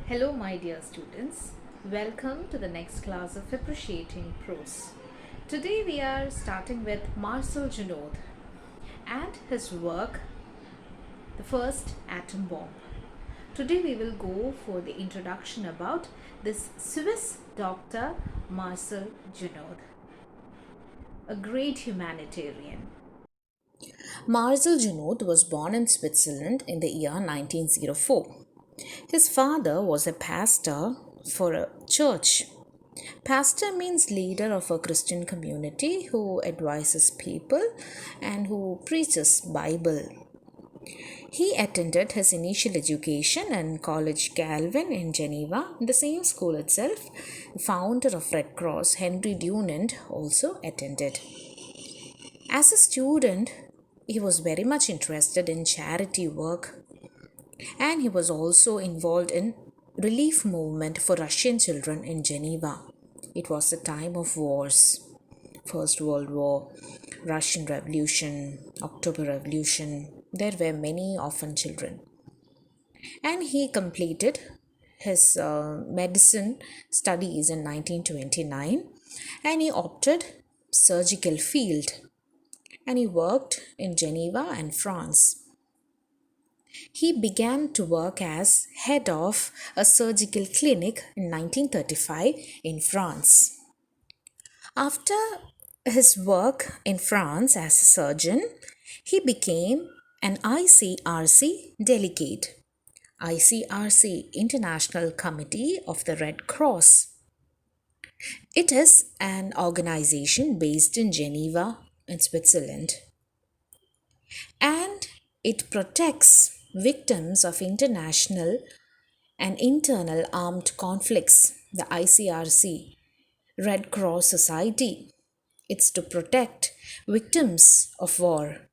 Hello, my dear students. Welcome to the next class of Appreciating Prose. Today we are starting with Marcel Junod and his work, The First Atom Bomb. Today we will go for the introduction about this Swiss doctor Marcel Junod, a great humanitarian. Marcel Junod was born in Switzerland in the year 1904. His father was a pastor for a church. Pastor means leader of a Christian community who advises people and who preaches Bible. He attended his initial education in College Calvin in Geneva. In the same school itself, the founder of Red Cross, Henry Dunant, also attended. As a student, he was very much interested in charity work, and he was also involved in relief movement for Russian children in Geneva. It was a time of wars. First World War, Russian Revolution, October Revolution. There were many orphan children. And he completed his medicine studies in 1929, and he opted surgical field, and he worked in Geneva and France. He began to work as head of a surgical clinic in 1935 in France. After his work in France as a surgeon, he became an ICRC delegate. ICRC, International Committee of the Red Cross. It is an organization based in Geneva in Switzerland, and it protects victims of international and internal armed conflicts. The ICRC, Red Cross Society, it's to protect victims of war.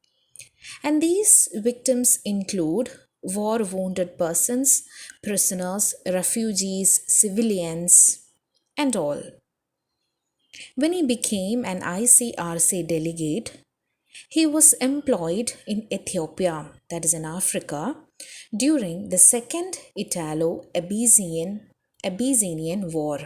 And these victims include war wounded persons, prisoners, refugees, civilians, and all. When he became an ICRC delegate, he was employed in Ethiopia, that is in Africa, during the Second Italo-Abyssinian War.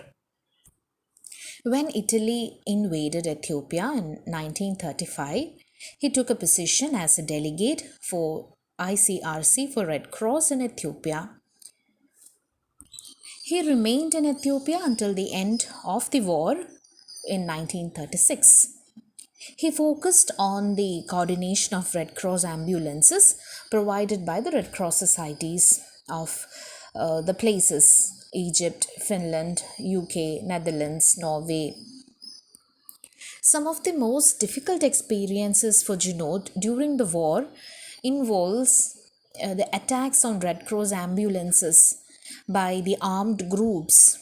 When Italy invaded Ethiopia in 1935, he took a position as a delegate for ICRC for Red Cross in Ethiopia. He remained in Ethiopia until the end of the war in 1936. He focused on the coordination of Red Cross ambulances provided by the Red Cross societies of the places Egypt, Finland, UK, Netherlands, Norway. Some of the most difficult experiences for Junod during the war involves the attacks on Red Cross ambulances by the armed groups,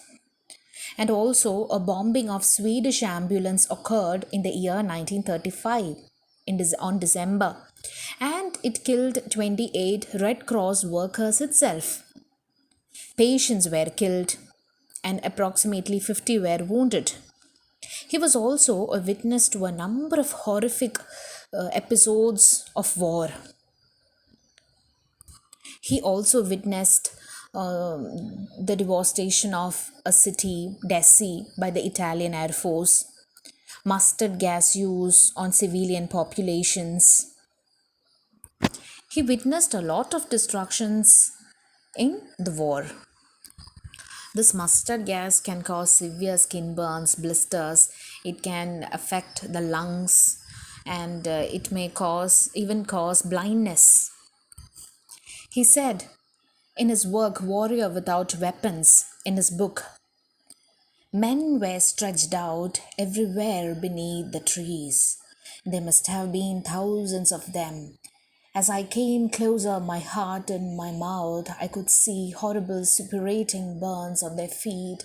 and also a bombing of Swedish ambulance occurred in the year 1935 on December, and it killed 28 Red Cross workers itself. Patients were killed and approximately 50 were wounded. He was also a witness to a number of horrific episodes of war. He also witnessed the devastation of a city, Dessie, by the Italian Air Force, mustard gas use on civilian populations. He witnessed a lot of destructions in the war. This mustard gas can cause severe skin burns, blisters. It can affect the lungs, and it may even cause blindness. He said in his work Warrior Without Weapons, in his book, men were stretched out everywhere beneath the trees. There must have been thousands of them. As I came closer, my heart in my mouth, I could see horrible suppurating burns on their feet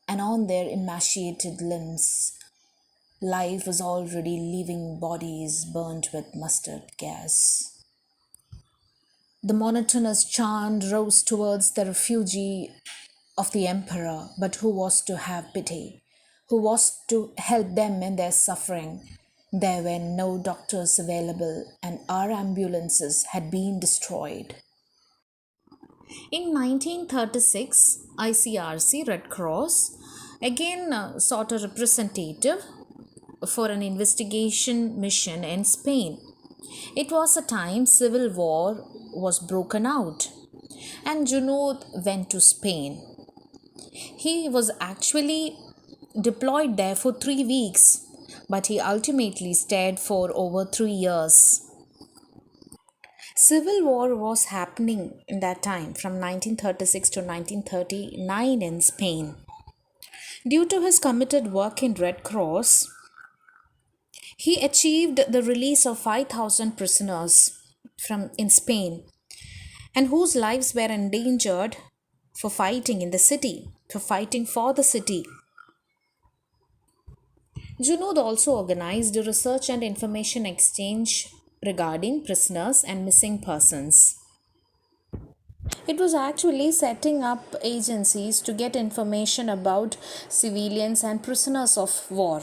and on their emaciated limbs. Life was already leaving bodies burnt with mustard gas. The monotonous chant rose towards the refugee of the emperor, but who was to have pity? Who was to help them in their suffering? There were no doctors available, and our ambulances had been destroyed. In 1936, ICRC Red Cross again sought a representative for an investigation mission in Spain. It was a time civil war was broken out and Junod went to Spain. He was actually deployed there for 3 weeks, but he ultimately stayed for over 3 years. Civil war was happening in that time from 1936 to 1939 in Spain. Due to his committed work in Red Cross, he achieved the release of 5,000 prisoners from in Spain and whose lives were endangered for fighting in the city, for fighting for the city. Junod also organized a research and information exchange regarding prisoners and missing persons. It was actually setting up agencies to get information about civilians and prisoners of war.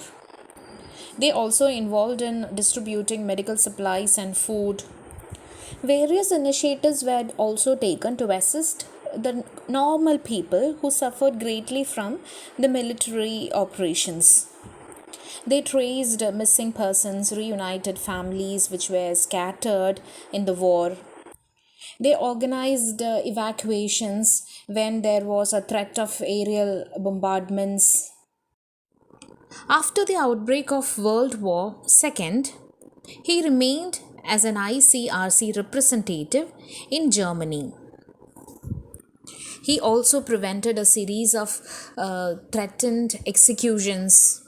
They also involved in distributing medical supplies and food. Various initiatives were also taken to assist the normal people who suffered greatly from the military operations. They traced missing persons, reunited families which were scattered in the war. They organized evacuations when there was a threat of aerial bombardments. After the outbreak of World War II, he remained as an ICRC representative in Germany. He also prevented a series of threatened executions.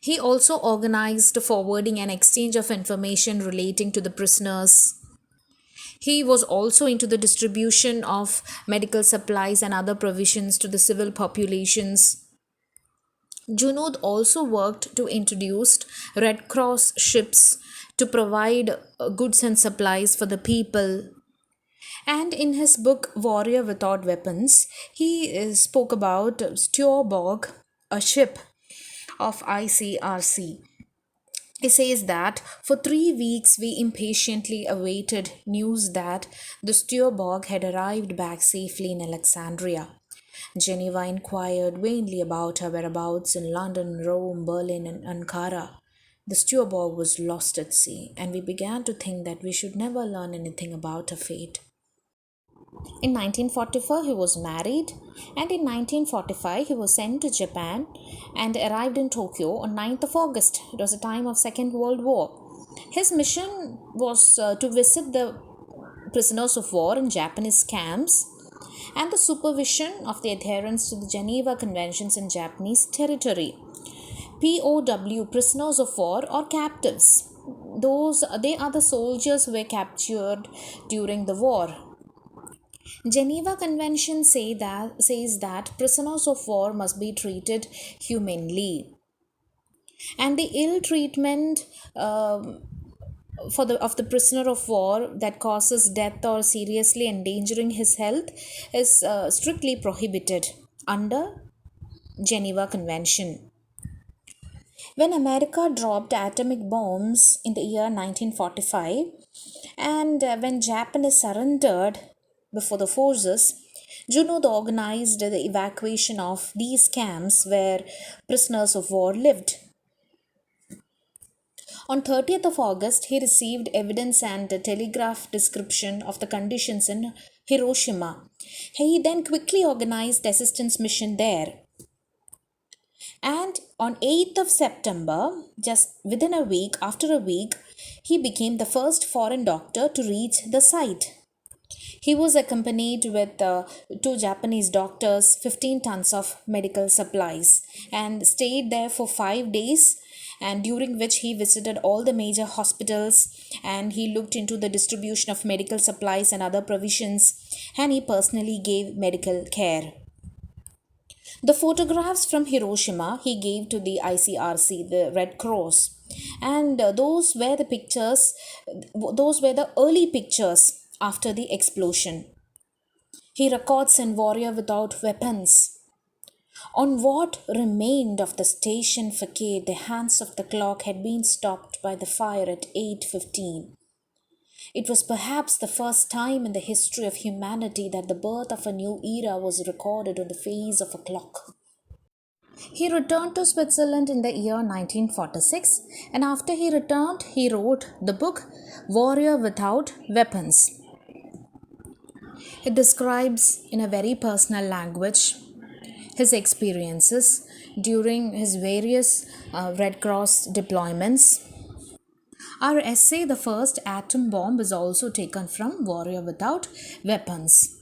He also organized forwarding and exchange of information relating to the prisoners. He was also into the distribution of medical supplies and other provisions to the civil populations. Junod also worked to introduce Red Cross ships to provide goods and supplies for the people. And in his book Warrior Without Weapons, he spoke about Stjorborg, a ship of ICRC. He says that for 3 weeks we impatiently awaited news that the Stjorborg had arrived back safely in Alexandria. Geneva inquired vainly about her whereabouts in London, Rome, Berlin, and Ankara. The Stjorborg was lost at sea, and we began to think that we should never learn anything about her fate. In 1944, he was married, and in 1945, he was sent to Japan and arrived in Tokyo on 9th of August. It was a time of Second World War. His mission was to visit the prisoners of war in Japanese camps and the supervision of the adherence to the Geneva Conventions in Japanese territory. POW, prisoners of war or captives. They are the soldiers who were captured during the war. Geneva Convention says that prisoners of war must be treated humanely, and the ill treatment of the prisoner of war that causes death or seriously endangering his health is strictly prohibited under Geneva Convention. When America dropped atomic bombs in the year 1945 and when Japan surrendered before the forces, Junod organized the evacuation of these camps where prisoners of war lived. On 30th of August, he received evidence and a telegraph description of the conditions in Hiroshima. He then quickly organized assistance mission there. And on 8th of September, just within a week, after a week, he became the first foreign doctor to reach the site. He was accompanied with two Japanese doctors, 15 tons of medical supplies, and stayed there for 5 days. And during which he visited all the major hospitals and he looked into the distribution of medical supplies and other provisions, and he personally gave medical care. The photographs from Hiroshima he gave to the ICRC, the Red Cross, and those were the pictures, those were the early pictures after the explosion. He records in Warrior Without Weapons. On what remained of the station facade, the hands of the clock had been stopped by the fire at 8:15. It was perhaps the first time in the history of humanity that the birth of a new era was recorded on the face of a clock. He returned to Switzerland in the year 1946, and after he returned, he wrote the book Warrior Without Weapons. It describes, in a very personal language, his experiences during his various Red Cross deployments. Our essay, The First Atom Bomb, is also taken from Warrior Without Weapons.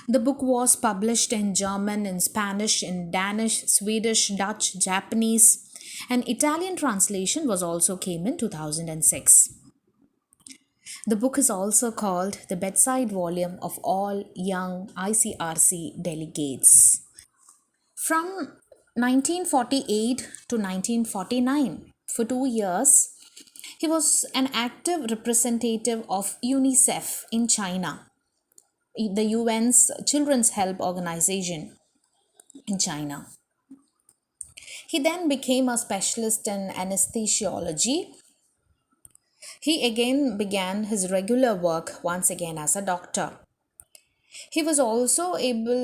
The book was published in German, in Spanish, in Danish, Swedish, Dutch, Japanese, and Italian translation was also came in 2006. The book is also called the bedside volume of all young ICRC delegates. From 1948 to 1949, for 2 years, he was an active representative of UNICEF in China, the UN's Children's Help Organization in China. He then became a specialist in anesthesiology. He again began his regular work once again as a doctor. He was also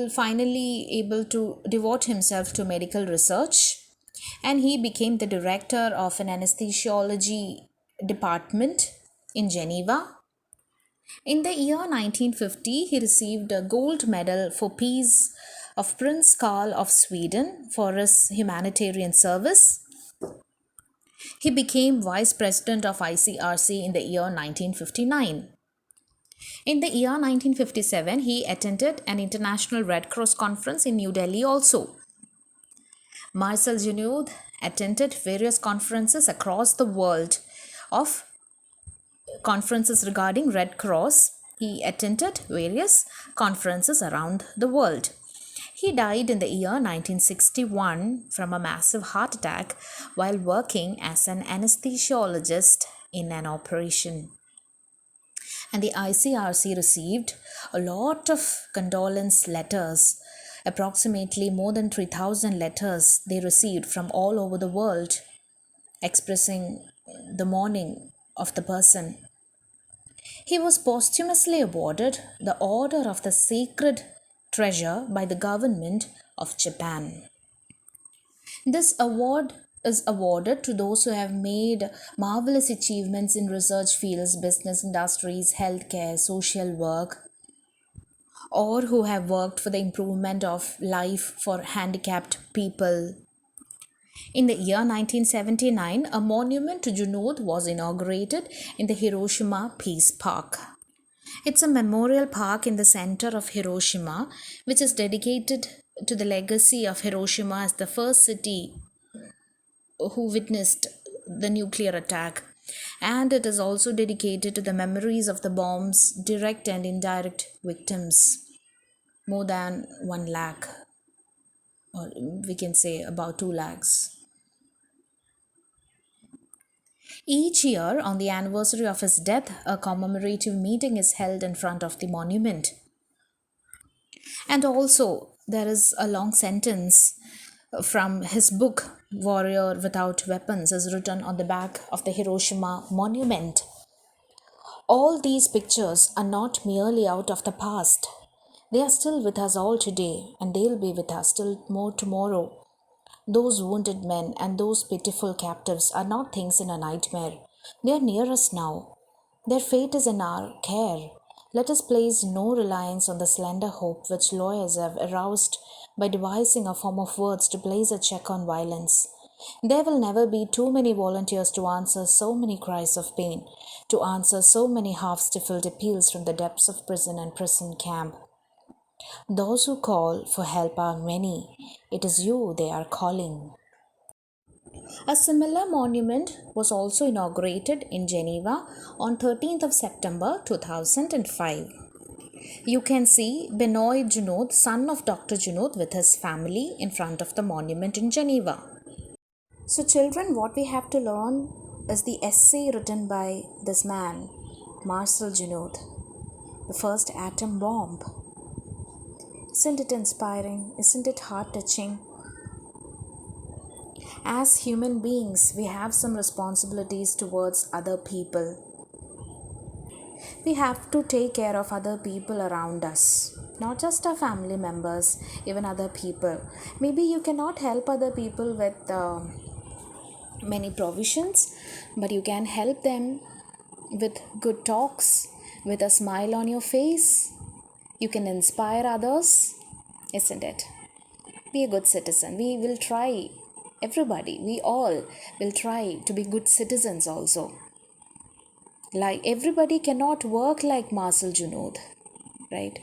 finally able to devote himself to medical research, and he became the director of an anesthesiology department in Geneva. In the year 1950, he received a gold medal for peace of Prince Carl of Sweden for his humanitarian service. He became vice president of ICRC in the year 1959. In the year 1957, he attended an International Red Cross conference in New Delhi also. Marcel Junod attended various conferences across the world of conferences regarding Red Cross. He attended various conferences around the world. He died in the year 1961 from a massive heart attack while working as an anesthesiologist in an operation. And the ICRC received a lot of condolence letters, approximately more than 3,000 letters they received from all over the world expressing the mourning of the person. He was posthumously awarded the Order of the Sacred Treasure by the government of Japan. This award is awarded to those who have made marvelous achievements in research fields, business industries, healthcare, social work, or who have worked for the improvement of life for handicapped people. In the year 1979, a monument to Junod was inaugurated in the Hiroshima Peace Park. It's a memorial park in the center of Hiroshima, which is dedicated to the legacy of Hiroshima as the first city who witnessed the nuclear attack. And it is also dedicated to the memories of the bomb's direct and indirect victims, more than 1 lakh, or we can say about 2 lakhs. Each year, on the anniversary of his death, a commemorative meeting is held in front of the monument. And also, there is a long sentence from his book, Warrior Without Weapons, is written on the back of the Hiroshima monument. All these pictures are not merely out of the past. They are still with us all today, and they'll be with us still more tomorrow. Those wounded men and those pitiful captives are not things in a nightmare. They are near us now. Their fate is in our care. Let us place no reliance on the slender hope which lawyers have aroused by devising a form of words to place a check on violence. There will never be too many volunteers to answer so many cries of pain, to answer so many half-stifled appeals from the depths of prison and prison camp. Those who call for help are many. It is you they are calling. A similar monument was also inaugurated in Geneva on 13th of September 2005. You can see Benoit Junod, son of Dr. Junod, with his family in front of the monument in Geneva. So children, what we have to learn is the essay written by this man, Marcel Junod, The First Atom Bomb. Isn't it inspiring? Isn't it heart-touching? As human beings, we have some responsibilities towards other people. We have to take care of other people around us, not just our family members, even other people. Maybe you cannot help other people with many provisions, but you can help them with good talks, with a smile on your face. You can inspire others, isn't it? Be a good citizen. We will try, everybody, we all will try to be good citizens also. Like everybody cannot work like Marcel Junod, right?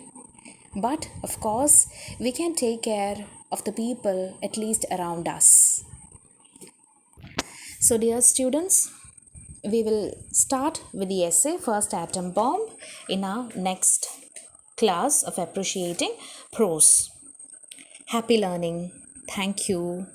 But of course, we can take care of the people at least around us. So, dear students, we will start with the essay First Atom Bomb in our next class of appreciating prose. Happy learning. Thank you.